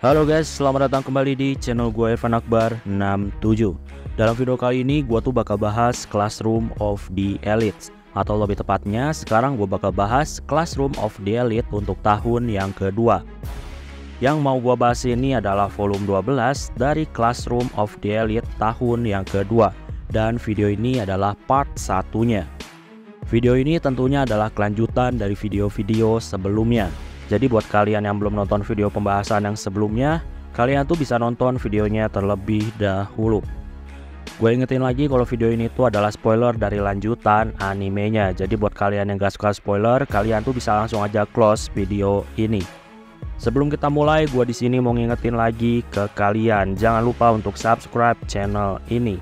Halo guys, selamat datang kembali di channel gue Evan Akbar 67. Dalam video kali ini gue tuh bakal bahas Classroom of the Elite, atau lebih tepatnya sekarang gue bakal bahas Classroom of the Elite untuk tahun yang kedua. Yang mau gue bahas ini adalah volume 12 dari Classroom of the Elite tahun yang kedua, dan video ini adalah part satunya. Video ini tentunya adalah kelanjutan dari video-video sebelumnya. Jadi buat kalian yang belum nonton video pembahasan yang sebelumnya, kalian tuh bisa nonton videonya terlebih dahulu. Gue ingetin lagi kalau video ini tuh adalah spoiler dari lanjutan animenya. Jadi buat kalian yang gak suka spoiler, kalian tuh bisa langsung aja close video ini. Sebelum kita mulai, gue di sini mau ngingetin lagi ke kalian, jangan lupa untuk subscribe channel ini.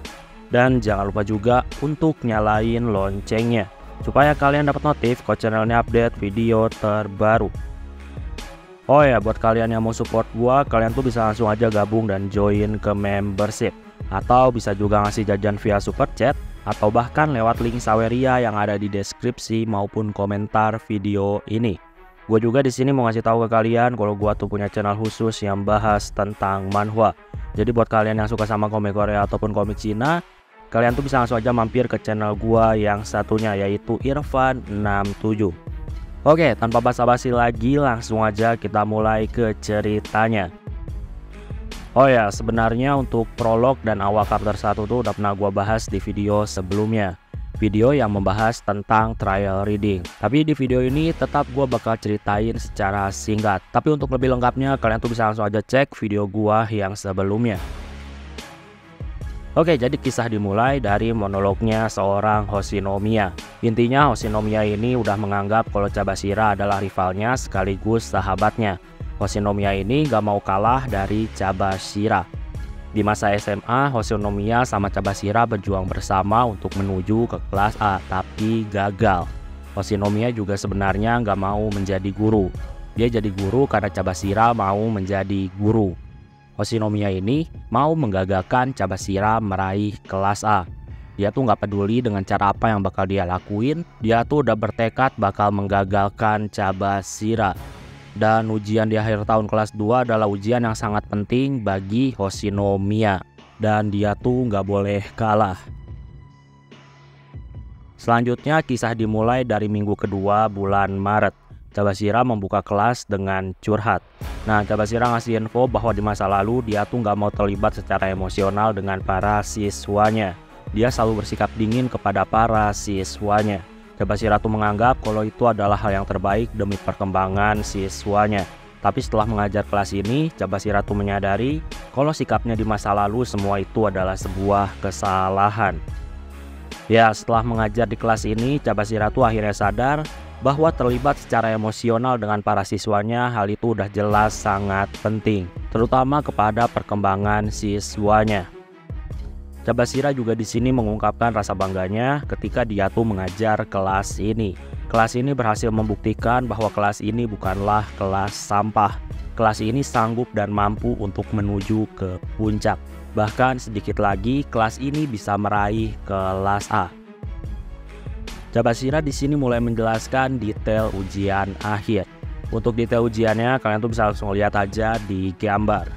Dan jangan lupa juga untuk nyalain loncengnya, supaya kalian dapat notif kalau channelnya update video terbaru. Oh ya, buat kalian yang mau support gua, kalian tuh bisa langsung aja gabung dan join ke membership, atau bisa juga ngasih jajan via super chat, atau bahkan lewat link Saweria yang ada di deskripsi maupun komentar video ini. Gue juga di sini mau ngasih tahu ke kalian kalau gua tuh punya channel khusus yang bahas tentang manhwa. Jadi buat kalian yang suka sama komik Korea ataupun komik Cina, kalian tuh bisa langsung aja mampir ke channel gua yang satunya, yaitu Irfan67. Oke, tanpa basa-basi lagi, langsung aja kita mulai ke ceritanya. Oh ya, sebenarnya untuk prolog dan awal chapter 1 tuh udah pernah gua bahas di video sebelumnya, video yang membahas tentang trial reading. Tapi di video ini tetap gua bakal ceritain secara singkat. Tapi untuk lebih lengkapnya, kalian tuh bisa langsung aja cek video gua yang sebelumnya. Oke, jadi kisah dimulai dari monolognya seorang Hoshinomiya. Intinya Hoshinomiya ini udah menganggap kalau Cabashira adalah rivalnya sekaligus sahabatnya. Hoshinomiya ini gak mau kalah dari Cabashira. Di masa SMA, Hoshinomiya sama Cabashira berjuang bersama untuk menuju ke kelas A, tapi gagal. Hoshinomiya juga sebenarnya gak mau menjadi guru. Dia jadi guru karena Cabashira mau menjadi guru. Hoshinomiya ini mau menggagalkan Cabashira meraih kelas A. Dia tuh nggak peduli dengan cara apa yang bakal dia lakuin. Dia tuh udah bertekad bakal menggagalkan Cabashira. Dan ujian di akhir tahun kelas 2 adalah ujian yang sangat penting bagi Hoshinomiya. Dan dia tuh nggak boleh kalah. Selanjutnya kisah dimulai dari minggu kedua bulan Maret. Cabashira membuka kelas dengan curhat. Nah, Cabashira ngasih info bahwa di masa lalu dia tuh nggak mau terlibat secara emosional dengan para siswanya. Dia selalu bersikap dingin kepada para siswanya. Cabashira tuh menganggap kalau itu adalah hal yang terbaik demi perkembangan siswanya. Tapi setelah mengajar kelas ini, Cabashira tuh menyadari kalau sikapnya di masa lalu semua itu adalah sebuah kesalahan. Ya, setelah mengajar di kelas ini, Cabashira tuh akhirnya sadar bahwa terlibat secara emosional dengan para siswanya, hal itu udah jelas sangat penting, terutama kepada perkembangan siswanya. Cabashira juga di sini mengungkapkan rasa bangganya ketika dia tuh mengajar kelas ini. Kelas ini berhasil membuktikan bahwa kelas ini bukanlah kelas sampah. Kelas ini sanggup dan mampu untuk menuju ke puncak. Bahkan sedikit lagi kelas ini bisa meraih kelas A. Cabashira di sini mulai menjelaskan detail ujian akhir. Untuk detail ujiannya, kalian tuh bisa langsung lihat aja di gambar.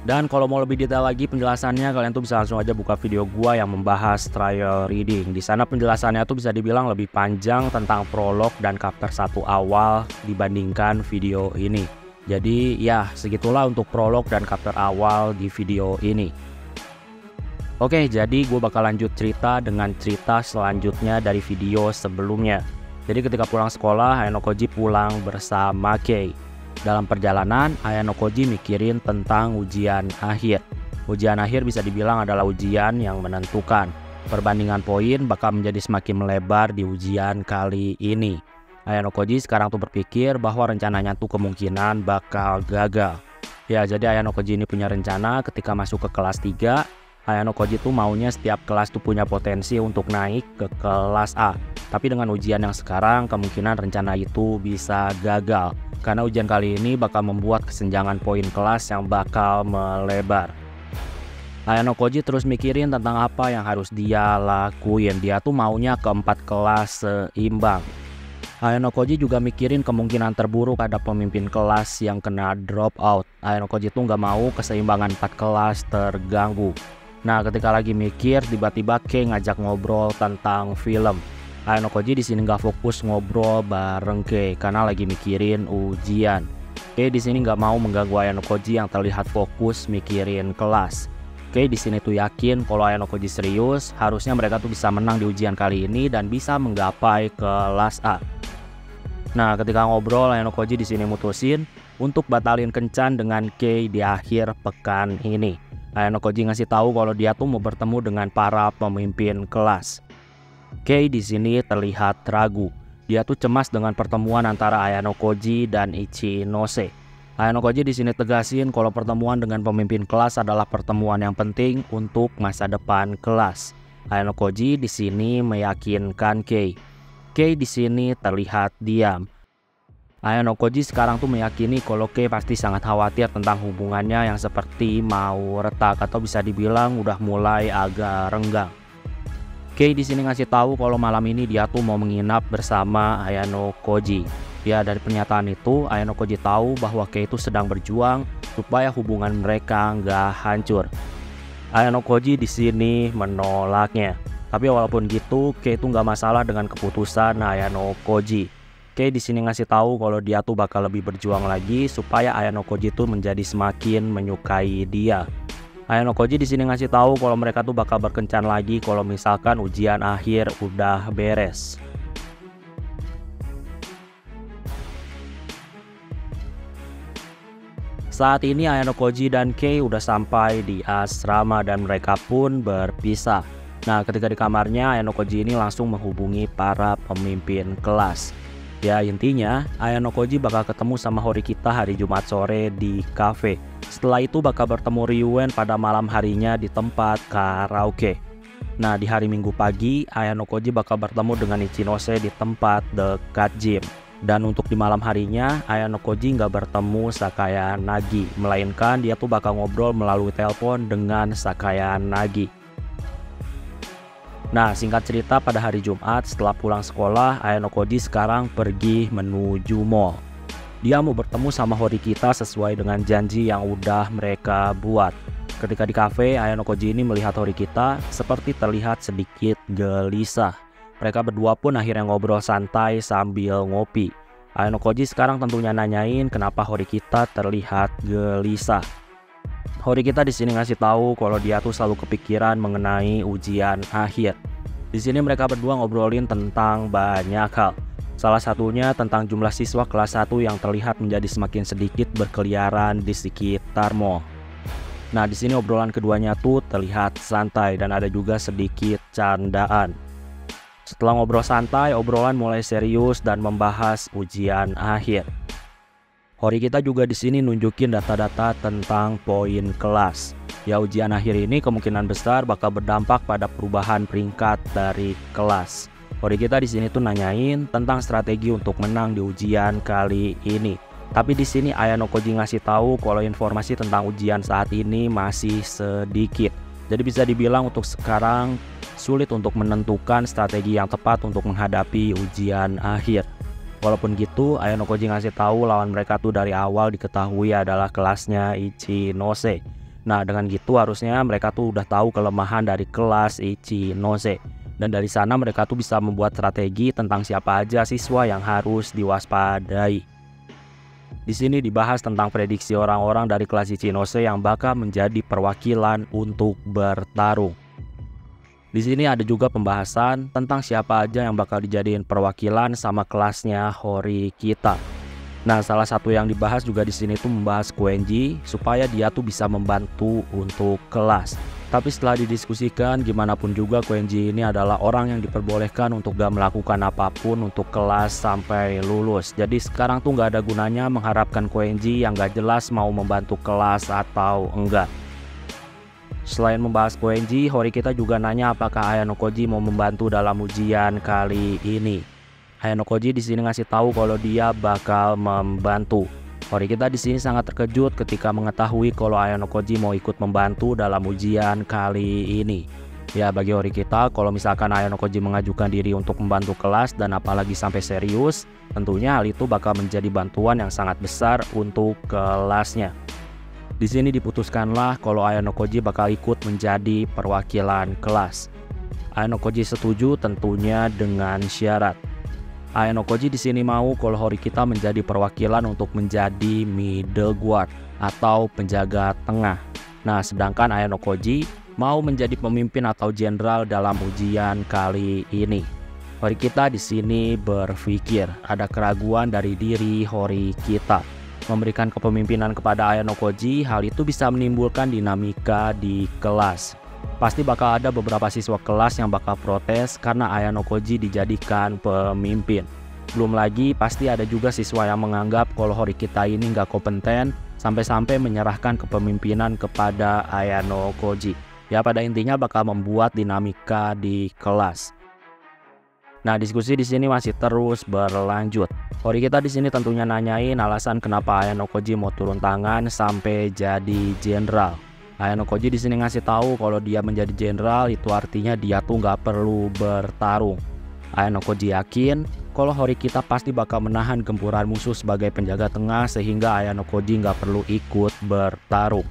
Dan kalau mau lebih detail lagi penjelasannya, kalian tuh bisa langsung aja buka video gua yang membahas trial reading. Di sana penjelasannya tuh bisa dibilang lebih panjang tentang prolog dan chapter 1 awal dibandingkan video ini. Jadi ya, segitulah untuk prolog dan chapter awal di video ini. Oke, jadi gue bakal lanjut cerita dengan cerita selanjutnya dari video sebelumnya. Jadi ketika pulang sekolah, Ayano Koji pulang bersama Kei. Dalam perjalanan, Ayano Koji mikirin tentang ujian akhir. Ujian akhir bisa dibilang adalah ujian yang menentukan. Perbandingan poin bakal menjadi semakin melebar di ujian kali ini. Ayano Koji sekarang tuh berpikir bahwa rencananya tuh kemungkinan bakal gagal. Ya, jadi Ayano Koji ini punya rencana ketika masuk ke kelas 3, Ayano Koji tuh maunya setiap kelas tuh punya potensi untuk naik ke kelas A. Tapi dengan ujian yang sekarang, kemungkinan rencana itu bisa gagal. Karena ujian kali ini bakal membuat kesenjangan poin kelas yang bakal melebar. Ayano Koji terus mikirin tentang apa yang harus dia lakuin. Dia tuh maunya ke 4 kelas seimbang. Ayano Koji juga mikirin kemungkinan terburuk ada pemimpin kelas yang kena drop out. Ayano Koji tuh nggak mau keseimbangan 4 kelas terganggu. Nah, ketika lagi mikir, tiba-tiba Kei ngajak ngobrol tentang film. Ayano Koji di sini nggak fokus ngobrol bareng Kei karena lagi mikirin ujian. Kei di sini nggak mau mengganggu Ayano Koji yang terlihat fokus mikirin kelas. Kei di sini tuh yakin kalau Ayano Koji serius, harusnya mereka tuh bisa menang di ujian kali ini dan bisa menggapai kelas A. Nah, ketika ngobrol, Ayano Koji di sini mutusin untuk batalin kencan dengan Kei di akhir pekan ini. Ayano Koji ngasih tahu kalau dia tuh mau bertemu dengan para pemimpin kelas. Kei di sini terlihat ragu. Dia tuh cemas dengan pertemuan antara Ayano Koji dan Ichinose. Ayano Koji di sini tegasin kalau pertemuan dengan pemimpin kelas adalah pertemuan yang penting untuk masa depan kelas. Ayano Koji di sini meyakinkan Kei. Kei di sini terlihat diam. Ayano Koji sekarang tuh meyakini kalau Kei pasti sangat khawatir tentang hubungannya yang seperti mau retak atau bisa dibilang udah mulai agak renggang. Kei di sini ngasih tahu kalau malam ini dia tuh mau menginap bersama Ayano Koji. Ya, dari pernyataan itu Ayano Koji tahu bahwa Kei itu sedang berjuang supaya hubungan mereka nggak hancur. Ayano Koji di sini menolaknya. Tapi walaupun gitu, Kei itu nggak masalah dengan keputusan Ayano Koji. Kei di sini ngasih tahu kalau dia tuh bakal lebih berjuang lagi supaya Ayano Koji tuh menjadi semakin menyukai dia. Ayano Koji di sini ngasih tahu kalau mereka tuh bakal berkencan lagi kalau misalkan ujian akhir udah beres. Saat ini Ayano Koji dan Kei udah sampai di asrama dan mereka pun berpisah. Nah, ketika di kamarnya, Ayano Koji ini langsung menghubungi para pemimpin kelas. Ya, intinya Ayano Koji bakal ketemu sama Horikita hari Jumat sore di kafe. Setelah itu bakal bertemu Ryuen pada malam harinya di tempat karaoke. Nah, di hari Minggu pagi, Ayano Koji bakal bertemu dengan Ichinose di tempat dekat gym. Dan untuk di malam harinya, Ayano Koji nggak bertemu Sakaya Nagi, melainkan dia tuh bakal ngobrol melalui telepon dengan Sakaya Nagi. Nah, singkat cerita, pada hari Jumat setelah pulang sekolah, Ayano Koji sekarang pergi menuju mall. Dia mau bertemu sama Horikita sesuai dengan janji yang udah mereka buat. Ketika di kafe, Ayano Koji ini melihat Horikita seperti terlihat sedikit gelisah. Mereka berdua pun akhirnya ngobrol santai sambil ngopi. Ayano Koji sekarang tentunya nanyain kenapa Horikita terlihat gelisah. Horikita di sini ngasih tahu kalau dia tuh selalu kepikiran mengenai ujian akhir. Di sini mereka berdua ngobrolin tentang banyak hal. Salah satunya tentang jumlah siswa kelas 1 yang terlihat menjadi semakin sedikit berkeliaran di sekitar mall. Nah, di sini obrolan keduanya tuh terlihat santai dan ada juga sedikit candaan. Setelah ngobrol santai, obrolan mulai serius dan membahas ujian akhir. Horikita juga di sini nunjukin data-data tentang poin kelas. Ya, ujian akhir ini kemungkinan besar bakal berdampak pada perubahan peringkat dari kelas. Horikita di sini tuh nanyain tentang strategi untuk menang di ujian kali ini. Tapi di sini Ayano Koji ngasih tahu kalau informasi tentang ujian saat ini masih sedikit. Jadi bisa dibilang untuk sekarang sulit untuk menentukan strategi yang tepat untuk menghadapi ujian akhir. Walaupun gitu, Ayano Koji ngasih tahu lawan mereka tuh dari awal diketahui adalah kelasnya Ichinose. Nah, dengan gitu harusnya mereka tuh udah tahu kelemahan dari kelas Ichinose. Dan dari sana mereka tuh bisa membuat strategi tentang siapa aja siswa yang harus diwaspadai. Di sini dibahas tentang prediksi orang-orang dari kelas Ichinose yang bakal menjadi perwakilan untuk bertarung. Di sini ada juga pembahasan tentang siapa aja yang bakal dijadiin perwakilan sama kelasnya Horikita. Nah, salah satu yang dibahas juga di sini tuh membahas Koenji supaya dia tuh bisa membantu untuk kelas. Tapi setelah didiskusikan, gimana pun juga Koenji ini adalah orang yang diperbolehkan untuk gak melakukan apapun untuk kelas sampai lulus. Jadi sekarang tuh gak ada gunanya mengharapkan Koenji yang gak jelas mau membantu kelas atau enggak. Selain membahas Koenji, Horikita juga nanya apakah Ayano Koji mau membantu dalam ujian kali ini. Ayano Koji di sini ngasih tahu kalau dia bakal membantu. Horikita di sini sangat terkejut ketika mengetahui kalau Ayano Koji mau ikut membantu dalam ujian kali ini. Ya, bagi Horikita, kalau misalkan Ayano Koji mengajukan diri untuk membantu kelas dan apalagi sampai serius, tentunya hal itu bakal menjadi bantuan yang sangat besar untuk kelasnya. Di sini diputuskanlah kalau Ayano Koji bakal ikut menjadi perwakilan kelas. Ayano Koji setuju tentunya dengan syarat. Ayano Koji di sini mau kalau Horikita menjadi perwakilan untuk menjadi middle guard atau penjaga tengah. Nah, sedangkan Ayano Koji mau menjadi pemimpin atau jenderal dalam ujian kali ini. Horikita di sini berpikir ada keraguan dari diri Horikita. Memberikan kepemimpinan kepada Ayano Koji, hal itu bisa menimbulkan dinamika di kelas. Pasti bakal ada beberapa siswa kelas yang bakal protes karena Ayano Koji dijadikan pemimpin. Belum lagi pasti ada juga siswa yang menganggap kalau Horikita ini nggak kompeten sampai-sampai menyerahkan kepemimpinan kepada Ayano Koji. Ya, pada intinya bakal membuat dinamika di kelas. Nah, diskusi di sini masih terus berlanjut. Horikita di sini tentunya nanyain alasan kenapa Ayano Koji mau turun tangan sampai jadi jenderal. Ayano Koji di sini ngasih tahu kalau dia menjadi jenderal itu artinya dia tuh nggak perlu bertarung. Ayano Koji yakin kalau Horikita pasti bakal menahan gempuran musuh sebagai penjaga tengah sehingga Ayano Koji nggak perlu ikut bertarung.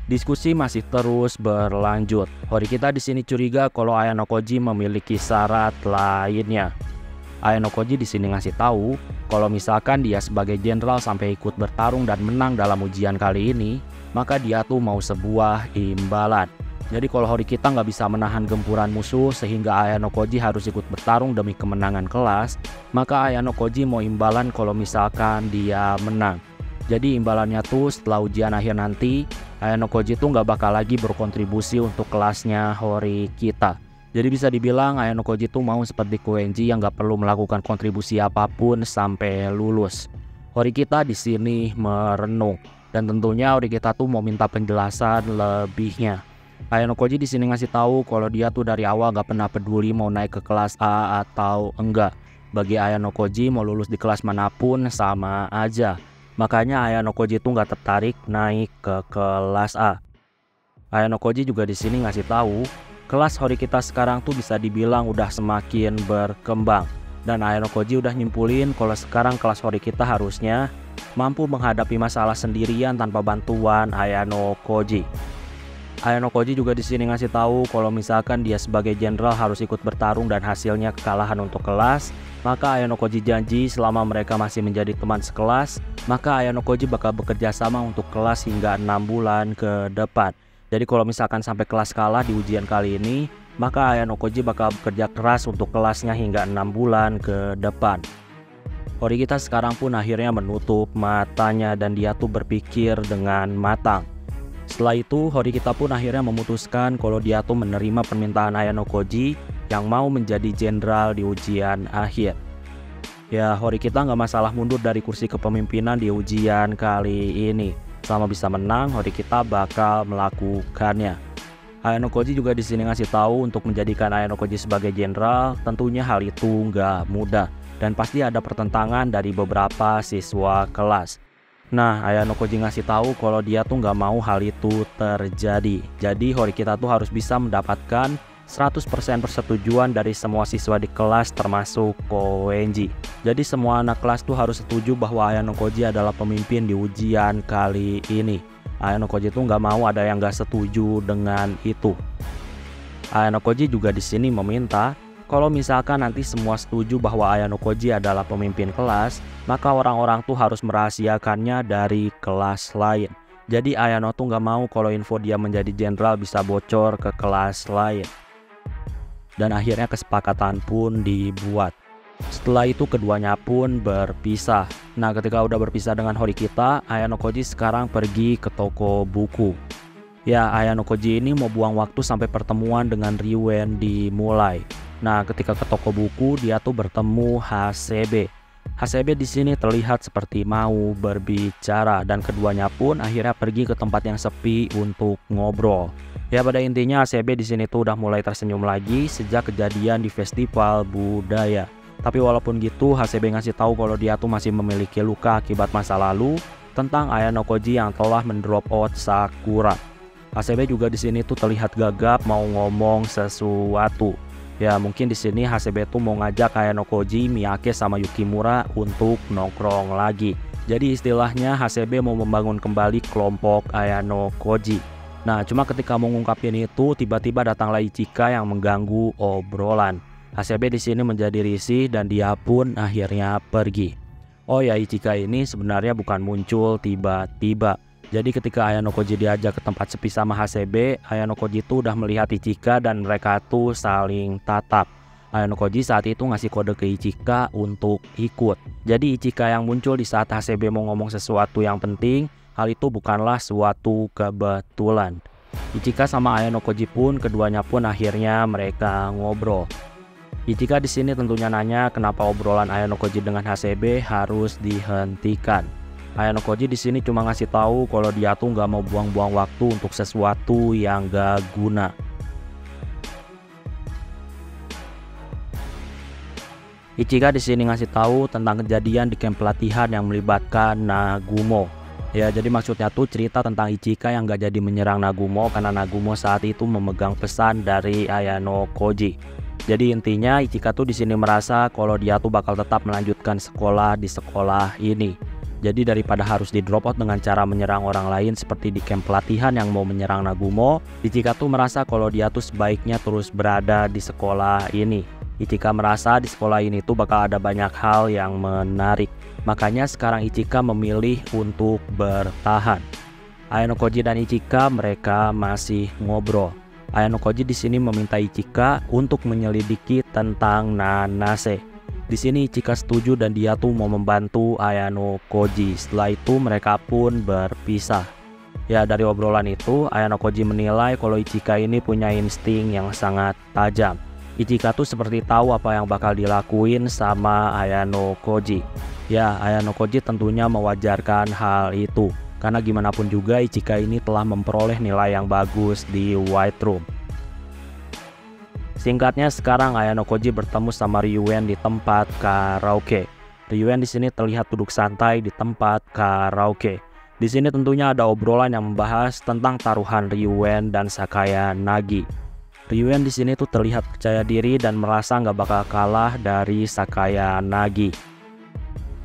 Diskusi masih terus berlanjut. Horikita di sini curiga kalau Ayano Koji memiliki syarat lainnya. Ayano Koji di sini ngasih tahu kalau misalkan dia sebagai jenderal sampai ikut bertarung dan menang dalam ujian kali ini, maka dia tuh mau sebuah imbalan. Jadi kalau Horikita nggak bisa menahan gempuran musuh sehingga Ayano Koji harus ikut bertarung demi kemenangan kelas, maka Ayano Koji mau imbalan kalau misalkan dia menang. Jadi imbalannya tuh setelah ujian akhir nanti, Ayano Koji tuh nggak bakal lagi berkontribusi untuk kelasnya Horikita. Jadi bisa dibilang Ayano Koji tuh mau seperti Koenji yang nggak perlu melakukan kontribusi apapun sampai lulus. Horikita di sini merenung dan tentunya Horikita tuh mau minta penjelasan lebihnya. Ayano Koji di sini ngasih tahu kalau dia tuh dari awal nggak pernah peduli mau naik ke kelas A atau enggak. Bagi Ayano Koji mau lulus di kelas manapun sama aja. Makanya Ayano Koji tuh nggak tertarik naik ke kelas A. Ayano Koji juga di sini ngasih tahu kelas Horikita sekarang tuh bisa dibilang udah semakin berkembang. Dan Ayano Koji udah nyimpulin kalau sekarang kelas Horikita harusnya mampu menghadapi masalah sendirian tanpa bantuan Ayano Koji. Ayano Koji juga di sini ngasih tahu kalau misalkan dia sebagai jenderal harus ikut bertarung dan hasilnya kekalahan untuk kelas, maka Ayano Koji janji selama mereka masih menjadi teman sekelas, maka Ayano Koji bakal bekerja sama untuk kelas hingga 6 bulan ke depan. Jadi kalau misalkan sampai kelas kalah di ujian kali ini, maka Ayano Koji bakal bekerja keras untuk kelasnya hingga 6 bulan ke depan. Horikita sekarang pun akhirnya menutup matanya dan dia tuh berpikir dengan matang. Setelah itu Horikita pun akhirnya memutuskan kalau dia tuh menerima permintaan Ayano Koji yang mau menjadi jenderal di ujian akhir. Ya, Horikita nggak masalah mundur dari kursi kepemimpinan di ujian kali ini. Selama bisa menang, Horikita bakal melakukannya. Ayano Koji juga di sini ngasih tahu untuk menjadikan Ayano Koji sebagai jenderal, tentunya hal itu nggak mudah dan pasti ada pertentangan dari beberapa siswa kelas. Nah, Ayano Koji ngasih tahu kalau dia tuh nggak mau hal itu terjadi. Jadi Horikita tuh harus bisa mendapatkan 100% persetujuan dari semua siswa di kelas termasuk Koenji. Jadi semua anak kelas tuh harus setuju bahwa Ayano Koji adalah pemimpin di ujian kali ini. Ayano Koji tuh nggak mau ada yang nggak setuju dengan itu. Ayano Koji juga di sini meminta kalau misalkan nanti semua setuju bahwa Ayano Koji adalah pemimpin kelas, maka orang-orang tuh harus merahasiakannya dari kelas lain. Jadi Ayano tuh nggak mau kalau info dia menjadi jenderal bisa bocor ke kelas lain. Dan akhirnya kesepakatan pun dibuat. Setelah itu keduanya pun berpisah. Nah, ketika udah berpisah dengan Horikita, Ayano Koji sekarang pergi ke toko buku. Ya, Ayano Koji ini mau buang waktu sampai pertemuan dengan Ryuen dimulai. Nah, ketika ke toko buku, dia tuh bertemu Hasebe. Hasebe di sini terlihat seperti mau berbicara dan keduanya pun akhirnya pergi ke tempat yang sepi untuk ngobrol. Ya, pada intinya Hasebe di sini tuh udah mulai tersenyum lagi sejak kejadian di festival budaya. Tapi walaupun gitu, Hasebe ngasih tahu kalau dia tuh masih memiliki luka akibat masa lalu tentang Ayano Koji yang telah mendrop out Sakura. Hasebe juga di sini tuh terlihat gagap mau ngomong sesuatu. Ya mungkin di sini Hasebe tuh mau ngajak Ayano Koji, Miyake sama Yukimura untuk nongkrong lagi. Jadi istilahnya Hasebe mau membangun kembali kelompok Ayano Koji. Nah cuma ketika mau ngungkapin itu tiba-tiba datanglah Ichika yang mengganggu obrolan. Hasebe di sini menjadi risih dan dia pun akhirnya pergi. Oh ya, Ichika ini sebenarnya bukan muncul tiba-tiba. Jadi ketika Ayano Koji diajak ke tempat sepi sama Hasebe, Ayano Koji itu udah melihat Ichika dan mereka tuh saling tatap. Ayano Koji saat itu ngasih kode ke Ichika untuk ikut. Jadi Ichika yang muncul di saat Hasebe mau ngomong sesuatu yang penting, hal itu bukanlah suatu kebetulan. Ichika sama Ayano Koji pun keduanya pun akhirnya mereka ngobrol. Ichika di sini tentunya nanya kenapa obrolan Ayano Koji dengan Hasebe harus dihentikan. Ayano Koji di sini cuma ngasih tahu kalau dia tuh nggak mau buang-buang waktu untuk sesuatu yang gak guna. Ichika di sini ngasih tahu tentang kejadian di camp pelatihan yang melibatkan Nagumo. Ya jadi maksudnya tuh cerita tentang Ichika yang gak jadi menyerang Nagumo karena Nagumo saat itu memegang pesan dari Ayano Koji. Jadi intinya Ichika tuh di sini merasa kalau dia tuh bakal tetap melanjutkan sekolah di sekolah ini. Jadi daripada harus di drop out dengan cara menyerang orang lain seperti di camp pelatihan yang mau menyerang Nagumo, Ichika tuh merasa kalau dia tuh sebaiknya terus berada di sekolah ini. Ichika merasa di sekolah ini tuh bakal ada banyak hal yang menarik. Makanya sekarang Ichika memilih untuk bertahan. Ayano Koji dan Ichika mereka masih ngobrol. Ayano Koji di sini meminta Ichika untuk menyelidiki tentang Nanase. Di sini Ichika setuju dan dia tuh mau membantu Ayano Koji. Setelah itu mereka pun berpisah. Ya dari obrolan itu Ayano Koji menilai kalau Ichika ini punya insting yang sangat tajam. Ichika tuh seperti tahu apa yang bakal dilakuin sama Ayano Koji. Ya Ayano Koji tentunya mewajarkan hal itu. Karena gimana pun juga Ichika ini telah memperoleh nilai yang bagus di White Room. Singkatnya sekarang Ayano Koji bertemu sama Ryuen di tempat karaoke. Ryuen di sini terlihat duduk santai di tempat karaoke. Di sini tentunya ada obrolan yang membahas tentang taruhan Ryuen dan Sakaya Nagi. Ryuen di sini tuh terlihat percaya diri dan merasa nggak bakal kalah dari Sakaya Nagi.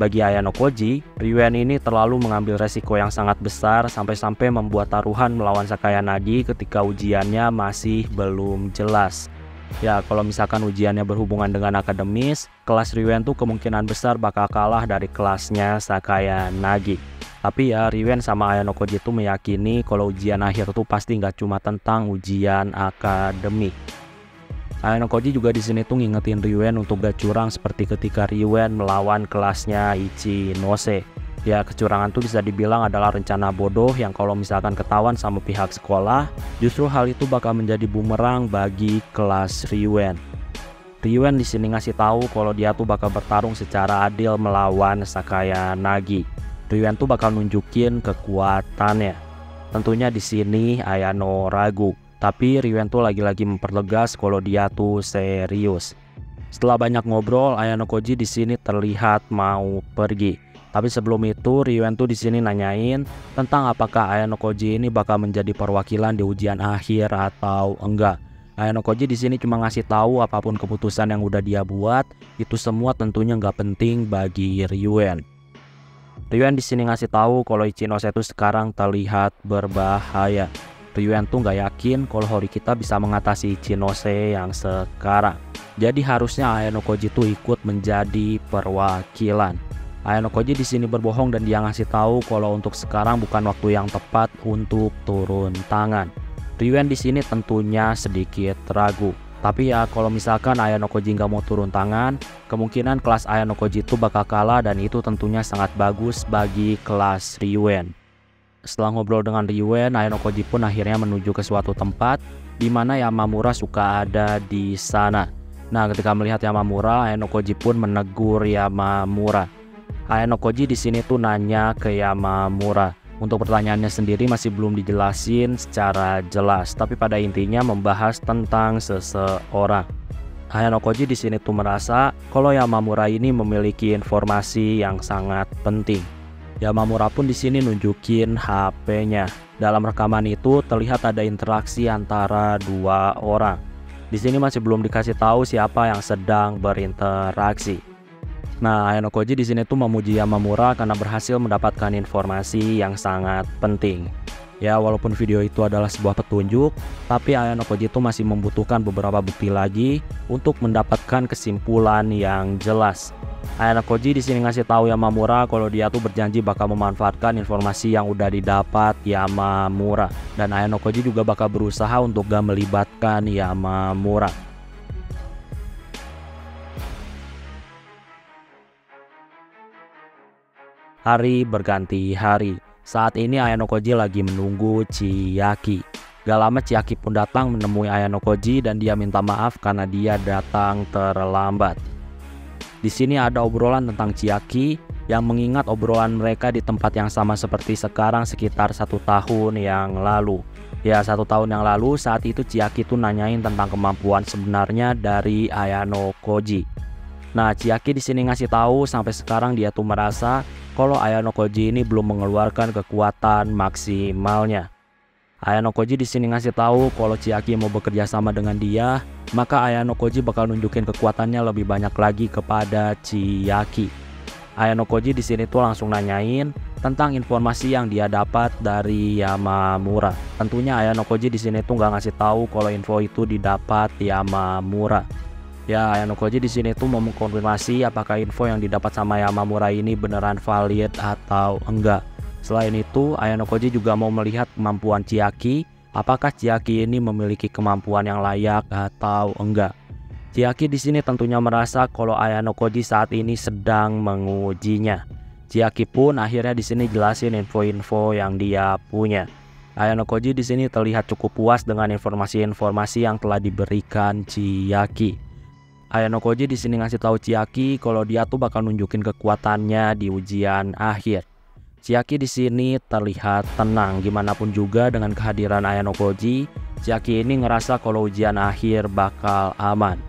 Bagi Ayano Koji, Ryuen ini terlalu mengambil resiko yang sangat besar sampai-sampai membuat taruhan melawan Sakaya Nagi ketika ujiannya masih belum jelas. Ya kalau misalkan ujiannya berhubungan dengan akademis, kelas Ryuen tuh kemungkinan besar bakal kalah dari kelasnya Sakaya Nagi. Tapi ya Ryuen sama Ayano Koji tuh meyakini kalau ujian akhir tuh pasti nggak cuma tentang ujian akademik. Ayano Koji juga di sini tuh ngingetin Ryuen untuk gak curang seperti ketika Ryuen melawan kelasnya Ichinose. Ya kecurangan tuh bisa dibilang adalah rencana bodoh yang kalau misalkan ketahuan sama pihak sekolah, justru hal itu bakal menjadi bumerang bagi kelas Ryuen. Ryuen di sini ngasih tahu kalau dia tuh bakal bertarung secara adil melawan Sakaya Nagi. Ryuen tuh bakal nunjukin kekuatannya. Tentunya di sini Ayano ragu, tapi Ryuen tuh lagi-lagi mempertegas kalau dia tuh serius. Setelah banyak ngobrol, Ayano Koji di sini terlihat mau pergi. Tapi sebelum itu Ryuen tuh di sini nanyain tentang apakah Ayano Koji ini bakal menjadi perwakilan di ujian akhir atau enggak. Ayano Koji di sini cuma ngasih tahu apapun keputusan yang udah dia buat, itu semua tentunya nggak penting bagi Ryuen. Ryuen di sini ngasih tahu kalau Ichinose itu sekarang terlihat berbahaya. Ryuen tuh nggak yakin kalau Horikita bisa mengatasi Ichinose yang sekarang. Jadi harusnya Ayano Koji tuh ikut menjadi perwakilan. Ayano Koji di sini berbohong dan dia ngasih tahu kalau untuk sekarang bukan waktu yang tepat untuk turun tangan. Ryuen di sini tentunya sedikit ragu. Tapi ya kalau misalkan Ayano Koji nggak mau turun tangan, kemungkinan kelas Ayano Koji itu bakal kalah dan itu tentunya sangat bagus bagi kelas Ryuen. Setelah ngobrol dengan Ryuen, Ayano Koji pun akhirnya menuju ke suatu tempat di mana Yamamura suka ada di sana. Nah ketika melihat Yamamura, Ayano Koji pun menegur Yamamura. Ayano Koji di sini tuh nanya ke Yamamura. Untuk pertanyaannya sendiri masih belum dijelasin secara jelas, tapi pada intinya membahas tentang seseorang. Ayano Koji di sini tuh merasa kalau Yamamura ini memiliki informasi yang sangat penting. Yamamura pun di sini nunjukin HP-nya. Dalam rekaman itu terlihat ada interaksi antara dua orang. Di sini masih belum dikasih tahu siapa yang sedang berinteraksi. Nah, Ayano Koji di sini tuh memuji Yamamura karena berhasil mendapatkan informasi yang sangat penting. Ya, walaupun video itu adalah sebuah petunjuk, tapi Ayano Koji itu masih membutuhkan beberapa bukti lagi untuk mendapatkan kesimpulan yang jelas. Ayano Koji di sini ngasih tahu Yamamura kalau dia tuh berjanji bakal memanfaatkan informasi yang udah didapat Yamamura, dan Ayano Koji juga bakal berusaha untuk gak melibatkan Yamamura. Hari berganti hari. Saat ini Ayano Koji lagi menunggu Chiaki. Gak lama Chiaki pun datang menemui Ayano Koji dan dia minta maaf karena dia datang terlambat. Di sini ada obrolan tentang Chiaki yang mengingat obrolan mereka di tempat yang sama seperti sekarang sekitar 1 tahun yang lalu. Ya, 1 tahun yang lalu saat itu Chiaki tuh nanyain tentang kemampuan sebenarnya dari Ayano Koji. Nah, Chiaki di sini ngasih tahu sampai sekarang dia tuh merasa kalau Ayano Koji ini belum mengeluarkan kekuatan maksimalnya. Ayano Koji di sini ngasih tahu kalau Chiaki mau bekerja sama dengan dia, maka Ayano Koji bakal nunjukin kekuatannya lebih banyak lagi kepada Chiaki. Ayano Koji di sini tuh langsung nanyain tentang informasi yang dia dapat dari Yamamura. Tentunya Ayano Koji di sini tuh nggak ngasih tahu kalau info itu didapat Yamamura. Ya, Ayano Koji di sini tuh mau mengkonfirmasi apakah info yang didapat sama Yamamura ini beneran valid atau enggak. Selain itu, Ayano Koji juga mau melihat kemampuan Chiaki, apakah Chiaki ini memiliki kemampuan yang layak atau enggak. Chiaki di sini tentunya merasa kalau Ayano Koji saat ini sedang mengujinya. Chiaki pun akhirnya di sini jelasin info-info yang dia punya. Ayano Koji di sini terlihat cukup puas dengan informasi-informasi yang telah diberikan Chiaki. Ayano Koji di sini ngasih tahu Chiaki kalau dia tuh bakal nunjukin kekuatannya di ujian akhir. Chiaki di sini terlihat tenang, gimana pun juga dengan kehadiran Ayano Koji, Chiaki ini ngerasa kalau ujian akhir bakal aman.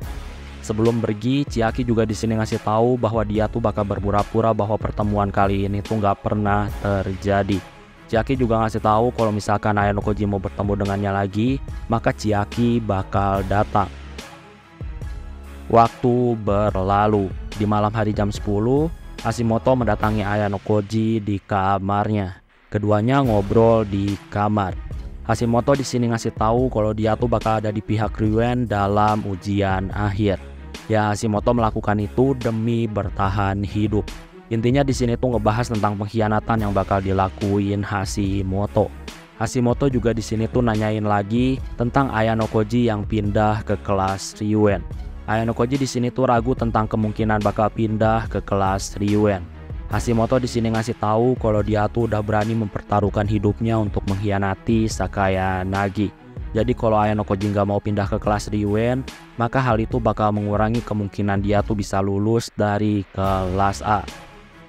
Sebelum pergi, Chiaki juga di sini ngasih tahu bahwa dia tuh bakal berpura-pura bahwa pertemuan kali ini tuh nggak pernah terjadi. Chiaki juga ngasih tahu kalau misalkan Ayano Koji mau bertemu dengannya lagi, maka Chiaki bakal datang. Waktu berlalu. Di malam hari jam 10, Hashimoto mendatangi Ayano Koji di kamarnya. Keduanya ngobrol di kamar. Hashimoto di sini ngasih tahu kalau dia tuh bakal ada di pihak Ryuen dalam ujian akhir. Ya, Hashimoto melakukan itu demi bertahan hidup. Intinya di sini tuh ngebahas tentang pengkhianatan yang bakal dilakuin Hashimoto. Hashimoto juga di sini tuh nanyain lagi tentang Ayano Koji yang pindah ke kelas Ryuen. Ayano Koji di sini tuh ragu tentang kemungkinan bakal pindah ke kelas Ryuen. Hashimoto di sini ngasih tahu kalau dia tuh udah berani mempertaruhkan hidupnya untuk mengkhianati Sakaya Nagi. Jadi kalau Ayano Koji nggak mau pindah ke kelas Ryuen, maka hal itu bakal mengurangi kemungkinan dia tuh bisa lulus dari kelas A.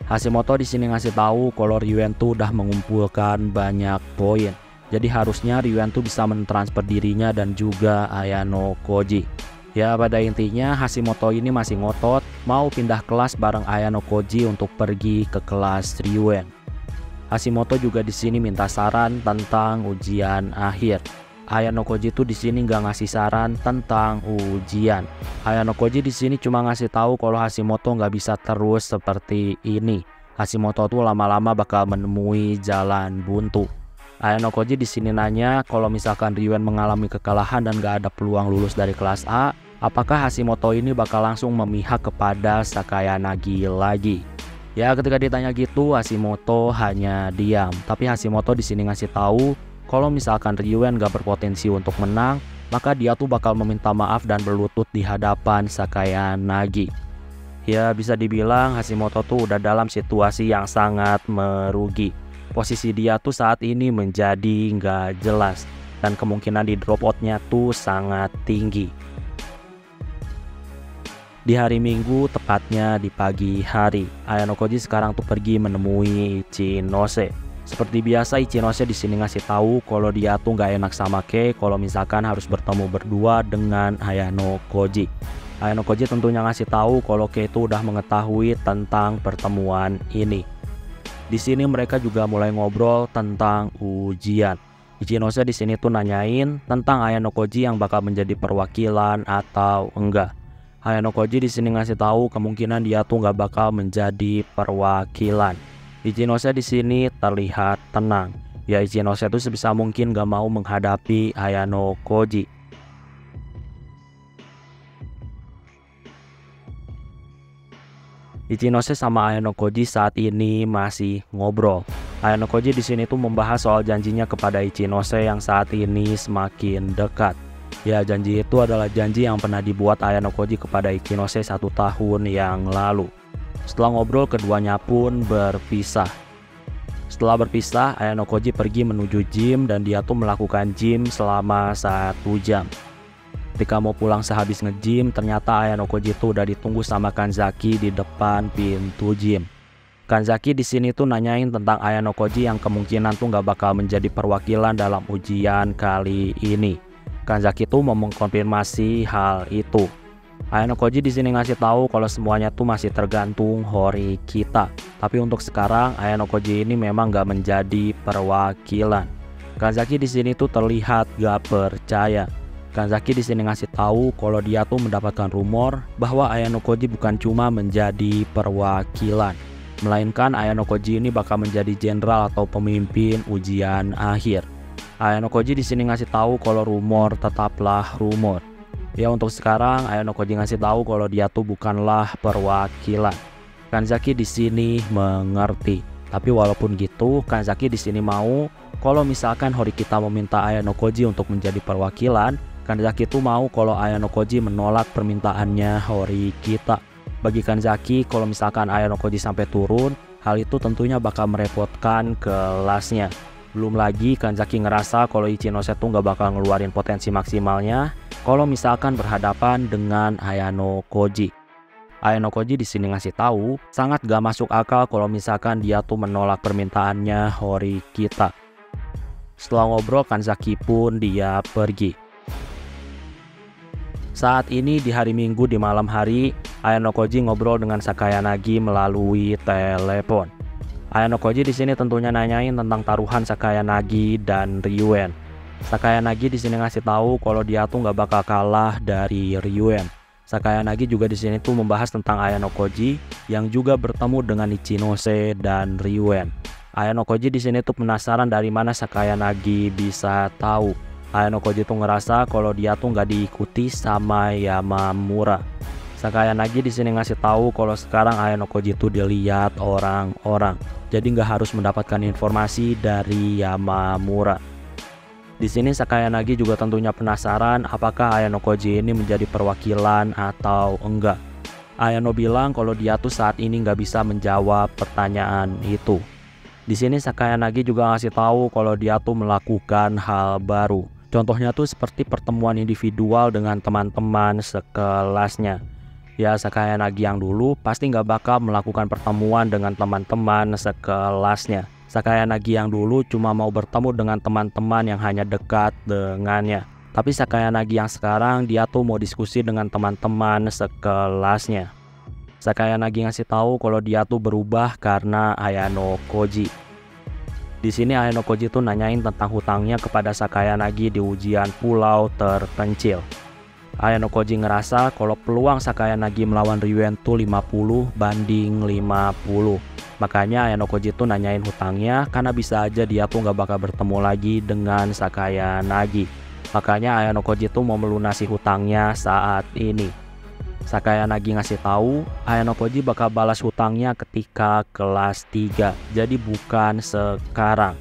Hashimoto di sini ngasih tahu kalau Ryuen tuh udah mengumpulkan banyak poin. Jadi harusnya Ryuen tuh bisa mentransfer dirinya dan juga Ayano Koji. Ya, pada intinya Hashimoto ini masih ngotot mau pindah kelas bareng Ayano Koji untuk pergi ke kelas Ryuen. Hashimoto juga di sini minta saran tentang ujian akhir. Ayano Koji tuh di sini nggak ngasih saran tentang ujian. Ayano Koji di sini cuma ngasih tahu kalau Hashimoto nggak bisa terus seperti ini. Hashimoto tuh lama-lama bakal menemui jalan buntu. Ayano Koji di sini nanya kalau misalkan Ryuen mengalami kekalahan dan gak ada peluang lulus dari kelas A, apakah Hashimoto ini bakal langsung memihak kepada Sakaya Nagi lagi? Ya, ketika ditanya gitu, Hashimoto hanya diam. Tapi Hashimoto di sini ngasih tahu kalau misalkan Ryuen gak berpotensi untuk menang, maka dia tuh bakal meminta maaf dan berlutut di hadapan Sakaya Nagi. Ya, bisa dibilang Hashimoto tuh udah dalam situasi yang sangat merugi. Posisi dia tuh saat ini menjadi nggak jelas dan kemungkinan di drop outnya tuh sangat tinggi. Di hari Minggu, tepatnya di pagi hari, Ayano Koji sekarang tuh pergi menemui Ichinose. Seperti biasa, Ichinose di sini ngasih tahu kalau dia tuh nggak enak sama Kei kalau misalkan harus bertemu berdua dengan Ayano Koji. Ayano Koji tentunya ngasih tahu kalau Kei itu udah mengetahui tentang pertemuan ini. Di sini mereka juga mulai ngobrol tentang ujian. Ichinose di sini tuh nanyain tentang Ayano Koji yang bakal menjadi perwakilan atau enggak. Ayano Koji di sini ngasih tahu kemungkinan dia tuh nggak bakal menjadi perwakilan. Ichinose di sini terlihat tenang. Ya, Ichinose tuh sebisa mungkin gak mau menghadapi Ayano Koji. Ichinose sama Ayano Koji saat ini masih ngobrol. Ayano Koji di sini tuh membahas soal janjinya kepada Ichinose yang saat ini semakin dekat. Ya, janji itu adalah janji yang pernah dibuat Ayano Koji kepada Ichinose 1 tahun yang lalu. Setelah ngobrol, keduanya pun berpisah. Setelah berpisah, Ayano Koji pergi menuju gym dan dia tuh melakukan gym selama 1 jam. Ketika mau pulang sehabis nge-gym, ternyata Ayano Koji itu udah ditunggu sama Kanzaki di depan pintu gym. Kanzaki di sini tuh nanyain tentang Ayano Koji yang kemungkinan tuh nggak bakal menjadi perwakilan dalam ujian kali ini. Kanzaki tuh mau mengkonfirmasi hal itu. Ayano Koji di sini ngasih tahu kalau semuanya tuh masih tergantung Horikita. Tapi untuk sekarang Ayano Koji ini memang nggak menjadi perwakilan. Kanzaki di sini tuh terlihat gak percaya. Kanzaki di sini ngasih tahu kalau dia tuh mendapatkan rumor bahwa Ayano Koji bukan cuma menjadi perwakilan, melainkan Ayano Koji ini bakal menjadi jenderal atau pemimpin ujian akhir. Ayano Koji di sini ngasih tahu kalau rumor tetaplah rumor. Ya, untuk sekarang Ayano Koji ngasih tahu kalau dia tuh bukanlah perwakilan. Kanzaki di sini mengerti. Tapi walaupun gitu, Kanzaki di sini mau kalau misalkan Horikita meminta Ayano Koji untuk menjadi perwakilan, Kanzaki tuh mau kalau Ayano Koji menolak permintaannya Horikita. Bagi Kanzaki, kalau misalkan Ayano Koji sampai turun, hal itu tentunya bakal merepotkan kelasnya. Belum lagi Kanzaki ngerasa kalau Ichinose tuh nggak bakal ngeluarin potensi maksimalnya kalau misalkan berhadapan dengan Ayano Koji. Ayano Koji di sini ngasih tahu sangat gak masuk akal kalau misalkan dia tuh menolak permintaannya Horikita. Setelah ngobrol, Kanzaki pun dia pergi. Saat ini di hari Minggu di malam hari, Ayano Koji ngobrol dengan Sakayanagi melalui telepon. Ayano Koji di sini tentunya nanyain tentang taruhan Sakayanagi dan Ryuen. Sakayanagi di sini ngasih tahu kalau dia tuh nggak bakal kalah dari Ryuen. Sakayanagi juga di sini tuh membahas tentang Ayano Koji yang juga bertemu dengan Ichinose dan Ryuen. Ayano Koji di sini tuh penasaran dari mana Sakayanagi bisa tahu. Ayano Koji tuh ngerasa kalau dia tuh nggak diikuti sama Yamamura. Sakayanagi di sini ngasih tahu kalau sekarang Ayano Koji tuh dilihat orang-orang, jadi nggak harus mendapatkan informasi dari Yamamura. Di sini Sakayanagi juga tentunya penasaran apakah Ayano Koji ini menjadi perwakilan atau enggak. Ayano bilang kalau dia tuh saat ini nggak bisa menjawab pertanyaan itu. Di sini Sakayanagi juga ngasih tahu kalau dia tuh melakukan hal baru. Contohnya tuh seperti pertemuan individual dengan teman-teman sekelasnya. Ya, Sakayanagi yang dulu pasti nggak bakal melakukan pertemuan dengan teman-teman sekelasnya. Sakayanagi yang dulu cuma mau bertemu dengan teman-teman yang hanya dekat dengannya. Tapi Sakayanagi yang sekarang dia tuh mau diskusi dengan teman-teman sekelasnya. Sakayanagi ngasih tahu kalau dia tuh berubah karena Ayano Koji. Di sini Ayano Koji tuh nanyain tentang hutangnya kepada Sakayanagi di ujian pulau terpencil. Ayano Koji ngerasa kalau peluang Sakayanagi melawan Ryuen tuh 50 banding 50. Makanya Ayano Koji tuh nanyain hutangnya karena bisa aja dia tuh nggak bakal bertemu lagi dengan Sakayanagi. Makanya Ayano Koji tuh mau melunasi hutangnya saat ini. Sakayanagi ngasih tahu Ayano Koji bakal balas hutangnya ketika kelas 3, jadi bukan sekarang.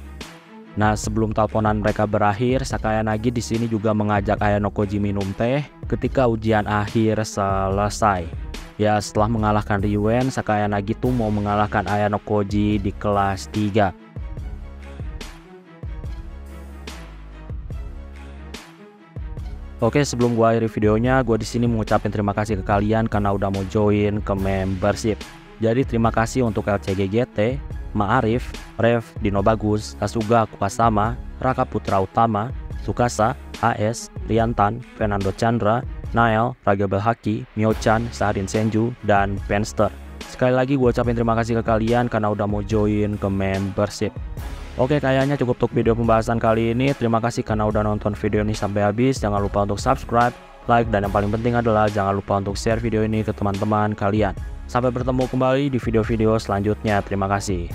Nah, sebelum teleponan mereka berakhir, Sakayanagi di sini juga mengajak Ayano Koji minum teh ketika ujian akhir selesai. Ya, setelah mengalahkan Ryuen, Sakayanagi tuh mau mengalahkan Ayano Koji di kelas 3. Oke, sebelum gua akhiri videonya, gua di sini mengucapkan terima kasih ke kalian karena udah mau join ke membership. Jadi terima kasih untuk LCGGT, Ma'arif, Rev, Dino Bagus, Asuga Kuasama, Raka Putra Utama, Sukasa, AS, Riantan, Fernando Chandra, Nael, Raga Belhaki, Mio-chan, Saharin Senju, dan Penster. Sekali lagi gue ucapin terima kasih ke kalian karena udah mau join ke membership. Oke, kayaknya cukup untuk video pembahasan kali ini. Terima kasih karena udah nonton video ini sampai habis. Jangan lupa untuk subscribe, like, dan yang paling penting adalah jangan lupa untuk share video ini ke teman-teman kalian. Sampai bertemu kembali di video-video selanjutnya. Terima kasih.